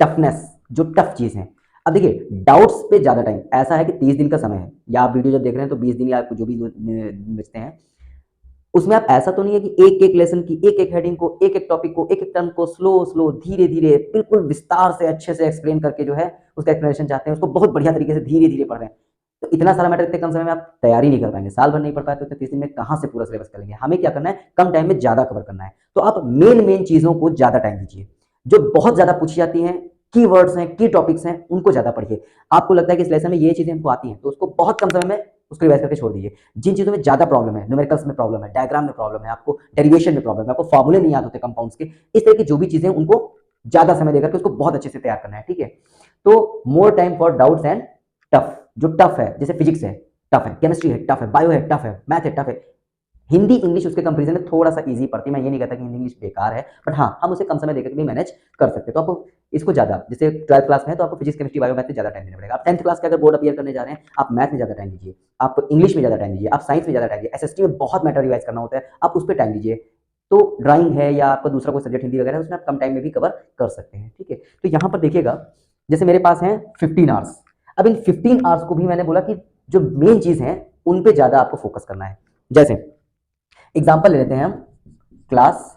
टफनेस, जो टफ चीज है। अब देखिए, डाउट्स पे ज्यादा टाइम, ऐसा है कि 30 दिन का समय है, या आप वीडियो जब देख रहे हैं तो 20 दिन या आपको जो भी बचते हैं, उसमें आप ऐसा तो नहीं है कि एक एक लेसन की एक एक हेडिंग को, एक एक टॉपिक को, एक एक टर्म को स्लो धीरे धीरे बिल्कुल विस्तार से अच्छे से एक्सप्लेन करके जो है उसका एक्सप्लेनेशन चाहते हैं, उसको बहुत बढ़िया तरीके से धीरे धीरे पढ़ रहे हैं। तो इतना सारा मैटर इतने कम समय में आप तैयारी नहीं कर पाएंगे, साल भर नहीं पढ़ पाए तो 30 दिन में कहाँ से पूरा सिलेबस करेंगे। हमें क्या करना है, कम टाइम में ज्यादा कवर करना है। तो आप मेन चीजों को ज्यादा टाइम दीजिए, जो बहुत ज्यादा पूछी जाती हैं, की वर्ड्स हैं, की टॉपिक्स हैं, उनको ज्यादा पढ़िए। आपको लगता है कि इस लेसन में ये चीजें हमको आती हैं, तो उसको बहुत कम समय में उसको रिवाइज करके छोड़ दीजिए। जिन चीजों में ज्यादा प्रॉब्लम है, न्यूमेरिकल्स में प्रॉब्लम है, डायग्राम में प्रॉब्लम है, आपको डेरिवेशन में प्रॉब्लम है, आपको फॉर्मूले नहीं याद होते कंपाउंड्स के, इस तरह की जो भी चीजें उनको ज्यादा समय देकर के उसको बहुत अच्छे से तैयार करना है, ठीक है। तो more time for doubts and tough, जो टफ है, जैसे फिजिक्स है टफ है, केमिस्ट्री है टफ है, बायो है टफ है, मैथ है टफ है, हिंदी इंग्लिश उसके कंपैरिजन में थोड़ा सा इजी पड़ती है। मैं ये नहीं कहता कि हिंदी इंग्लिश बेकार है, बट हाँ, हम उसे कम समय देकर भी मैनेज कर सकते हैं। तो आपको इसको ज्यादा, जैसे 12th क्लास में है तो आपको फिजिक्स केमिस्ट्री बायो मैथ में ज्यादा टाइम देना पड़ेगा। आप 10th क्लास के अगर बोर्ड अपीयर करने जा रहे हैं, आप मैथ में ज्यादा टाइम दीजिए, आप इंग्लिश में ज्यादा टाइम दीजिए, आप साइंस में ज्यादा टाइम दीजिए, एसएसटी में बहुत मैटर रिवाइज करना होता है, आप उस पर टाइम दीजिए। तो ड्राइंग है या आपका दूसरा कोई सब्जेक्ट हिंदी वगैरह, उसमें आप कम टाइम में भी कवर कर सकते हैं, ठीक है। तो यहाँ पर देखिएगा, जैसे मेरे पास है 15 आवर्स। अब इन 15 आवर्स को भी मैंने बोला कि जो मेन चीज है उन पे ज्यादा आपको फोकस करना है। जैसे एग्जाम्पल ले लेते हैं हम क्लास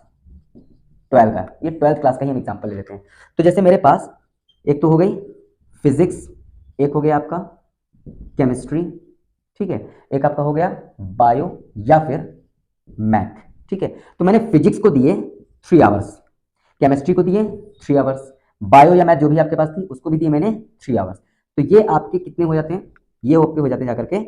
12 का, ये 12th क्लास का ही हम एग्जाम्पल ले लेते हैं। तो जैसे मेरे पास एक तो हो गई फिजिक्स, एक हो गया आपका केमिस्ट्री, ठीक है, एक आपका हो गया बायो या फिर मैथ, ठीक है। तो मैंने फिजिक्स को दिए 3 आवर्स, केमिस्ट्री को दिए 3 आवर्स, बायो या मैथ जो भी आपके पास थी उसको भी दिए मैंने 3 आवर्स। तो ये आपके कितने हो जाते हैं, ये आपके हो जाते हैं जाकर के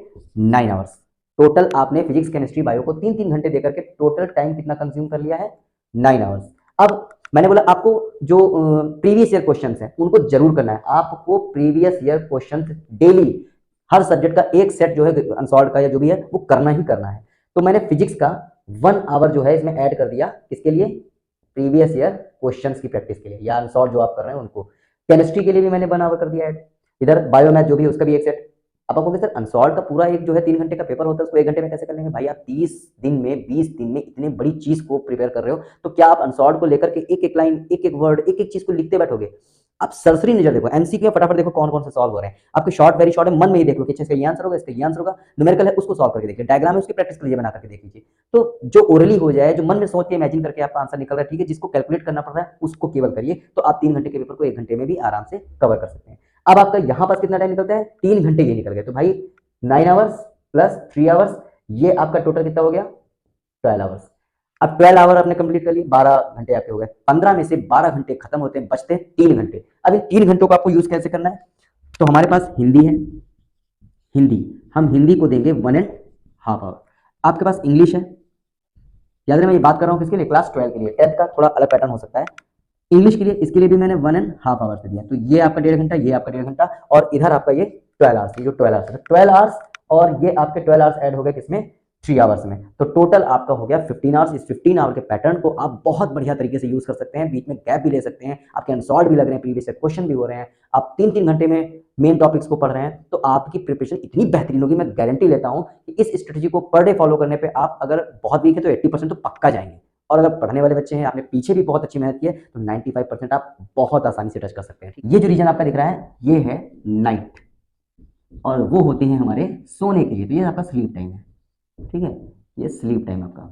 9 आवर्स। टोटल आपने फिजिक्स केमिस्ट्री बायो को 3-3 घंटे देकर के टोटल टाइम कितना कंज्यूम कर लिया है, 9 आवर्स। अब मैंने बोला आपको जो प्रीवियस ईयर क्वेश्चंस हैं उनको जरूर करना है। आपको प्रीवियस ईयर क्वेश्चंस डेली हर सब्जेक्ट का एक सेट जो है अनसॉल्व का या जो भी है वो करना ही करना है। तो मैंने फिजिक्स का 1 आवर जो है इसमें ऐड कर दिया, किसके लिए, प्रीवियस ईयर क्वेश्चंस की प्रैक्टिस के लिए या अनसॉल्व जो आप कर रहे हैं उनको। केमिस्ट्री के लिए भी मैंने 1 आवर कर दिया ऐड, इधर बायो मैथ जो भी है उसका भी एक सेट। अब आप कहोगे सर अनसॉल्व का पूरा एक जो है 3 घंटे का पेपर होता है उसको 1 घंटे में कैसे कर लेंगे? भाई आप 30 दिन में 20 दिन में इतनी बड़ी चीज को प्रिपेयर कर रहे हो, तो क्या आप अनसॉल्व को लेकर के एक एक लाइन, एक एक वर्ड, एक एक चीज को लिखते बैठोगे? आप सरसरी नजर देखो, एमसीक्यू में फटाफट देखो कौन कौन से सॉल्व हो रहे हैं। आपके शॉर्ट वेरी शॉर्ट है, मन में ही देख लो कि अच्छा इसका ये आंसर होगा, इसका ये आंसर होगा। न्यूमेरिकल है उसको सॉल्व करके देखिए, डायग्राम है उसकी प्रैक्टिस कर लीजिए, बना करके देख लीजिए। तो जो ओरली हो जाए, जो मन में सोच के इमेजिन करके आपका आंसर निकल रहा है, ठीक है, जिसको कैलकुलेट करना पड़ रहा है उसको केवल करिए, तो आप 3 घंटे के पेपर को 1 घंटे में भी आराम से कवर कर सकते हैं। अब आपका यहाँ पास कितना टाइम निकलता है, 3 घंटे ये निकल गए, तो भाई 9 आवर्स प्लस 3 आवर्स, ये आपका टोटल कितना हो गया, 12 आवर्स। अब 12 आवर आपने कंप्लीट कर लिए, 12 घंटे आपके हो गए। 15 में से 12 घंटे खत्म होते हैं, बचते हैं 3 घंटे। अब इन 3 घंटों को आपको यूज कैसे करना है, तो हमारे पास हिंदी है, हिंदी हम हिंदी को देंगे 1.5 आवर। आपके पास इंग्लिश है, याद रहे मैं ये बात कर रहा हूँ किसके लिए, क्लास 12 के लिए, 10th का थोड़ा अलग पैटर्न हो सकता है। इंग्लिश के लिए, इसके लिए भी मैंने 1.5 आवर से दिया, तो ये आपका 1.5 घंटा, ये आपका 1.5 घंटा, और इधर आपका ये 12 आवर्स, ये जो 12 आवर्स है, 12 आवर्स और ये आपके 12 आवर्स ऐड हो गए किसमें, 3 आवर्स में, तो टोटल आपका हो गया 15 आवर्स। इस 15 आवर के पैटर्न को आप बहुत बढ़िया तरीके से यूज कर सकते हैं, बीच में गैप भी ले सकते हैं, आपके अनसॉल्व भी लग रहे हैं, प्रीवियस क्वेश्चन भी हो रहे हैं, आप 3-3 घंटे में मेन टॉपिक्स को पढ़ रहे हैं, तो आपकी प्रिपरेशन इतनी बेहतरीन होगी। मैं गारंटी लेता हूं कि इस स्ट्रेटेजी को पर डे फॉलो करने पे आप अगर बहुत वीक है तो 80% तो पक्का जाएंगे, और अगर पढ़ने वाले बच्चे हैं, आपने पीछे भी बहुत अच्छी मेहनत की है, तो 95% आप बहुत आसानी से टच कर सकते हैं। ये जो रीजन आपका दिख रहा है ये है नाइट, और वो होते हैं हमारे सोने के लिए, तो ये आपका स्लीप टाइम है, ठीक है, ये स्लीप टाइम आपका।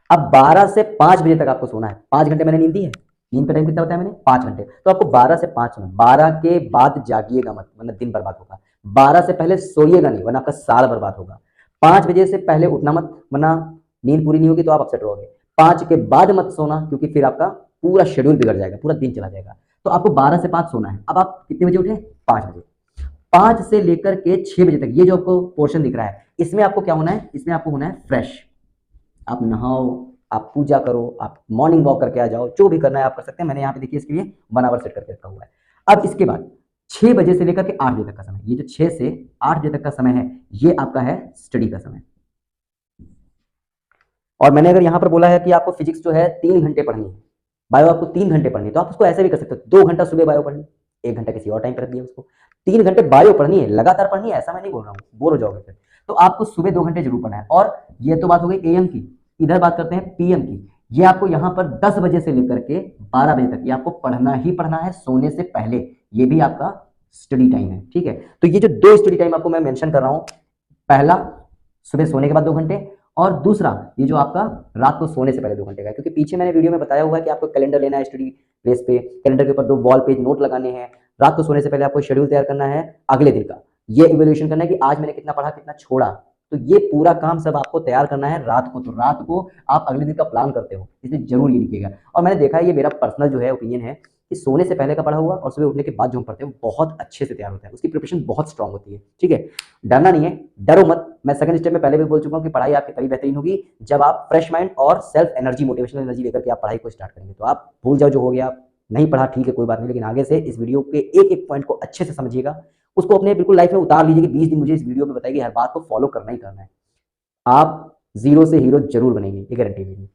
अब 12 से 5 बजे तक आपको सोना है, 5 घंटे मैंने नींद दी है, नींद का टाइम कितना होता है मैंने, 5 घंटे, तो आपको 12 से 5 सोना, 12 के बाद जागिएगा मत वरना दिन बर्बाद होगा, 12 से पहले सोइएगा नहीं वरना आपका साल बर्बाद होगा, 5 बजे से पहले उठना मत वरना नींद पूरी नहीं होगी तो आप अपसेट रहोगे, 5 के बाद मत सोना क्योंकि फिर आपका पूरा शेड्यूल बिगड़ जाएगा, पूरा दिन चला जाएगा। तो आपको 12 से 5 सोना है। अब आप कितने बजे उठे, 5 बजे, 5 से लेकर के 6 बजे तक ये जो आपको पोर्शन दिख रहा है, इसमें आपको क्या होना है, इसमें आपको होना है फ्रेश, आप नहाओ, आप पूजा करो, आप मॉर्निंग वॉक करके आ जाओ, जो भी करना है आप कर सकते हैं। मैंने यहाँ पे देखिए इसके लिए 1 आवर सेट करके रखा हुआ है। अब इसके बाद 6 बजे से लेकर के 8 बजे तक का समय, ये जो 6 से 8 बजे तक का समय है, ये आपका है स्टडी का समय। और मैंने अगर यहाँ पर बोला है कि आपको फिजिक्स जो है 3 घंटे पढ़नी है, बायो आपको 3 घंटे पढ़नी है, तो आप उसको ऐसे भी कर सकते हो, 2 घंटा सुबह बायो पढ़नी, 1 घंटा किसी और टाइम पर रख दिया उसको, 3 घंटे बायो पढ़नी है, लगातार पढ़नी है, ऐसा मैं नहीं बोल रहा हूँ, बोर हो जाओगे फिर। तो आपको सुबह 2 घंटे जरूर पढ़ना है। और ये तो बात हो गई एएम की, इधर बात करते हैं पीएम की। ये आपको यहाँ पर 10 बजे से लेकर के 12 बजे तक ये आपको पढ़ना ही पढ़ना है, सोने से पहले, ये भी आपका स्टडी टाइम है, ठीक है। तो ये जो 2 स्टडी टाइम आपको मैं मेंशन कर रहा हूँ, पहला सुबह सोने के बाद 2 घंटे, और दूसरा ये जो आपका रात को सोने से पहले 2 घंटे का है, क्योंकि पीछे मैंने वीडियो में बताया हुआ है कि आपको कैलेंडर लेना है, स्टडी प्लेस पे कैलेंडर के ऊपर 2 वॉल पेज नोट लगाने हैं, रात को सोने से पहले आपको शेड्यूल तैयार करना है अगले दिन का, ये इवैल्यूएशन करना है कि आज मैंने कितना पढ़ा कितना छोड़ा, तो ये पूरा काम सब आपको तैयार करना है रात को। तो रात को आप अगले दिन का प्लान करते हो, इसलिए जरूर ये लिखिएगा। और मैंने देखा है, ये मेरा पर्सनल जो है ओपिनियन है कि सोने से पहले का पढ़ा हुआ और सुबह उठने के बाद जो हम पढ़ते हैं वो बहुत अच्छे से तैयार होता है, उसकी प्रिपरेशन बहुत स्ट्रांग होती है, ठीक है। डरना नहीं है, डरो मत। मैं सेकंड स्टेप में पहले भी बोल चुका हूँ कि पढ़ाई आपकी तभी बेहतरीन होगी जब आप फ्रेश माइंड और सेल्फ एनर्जी, मोटिवेशनल एनर्जी लेकर के आप पढ़ाई को स्टार्ट करेंगे। तो आप भूल जाओ जो हो गया, नहीं पढ़ा ठीक है कोई बात नहीं, लेकिन आगे से इस वीडियो के एक एक पॉइंट को अच्छे से समझिएगा, उसको अपने बिल्कुल लाइफ में उतार लीजिए कि 20 दिन मुझे इस वीडियो में बताइए, हर बात को फॉलो करना ही करना है। आप 0 से हीरो जरूर बनेंगे, ये गारंटी मेरी।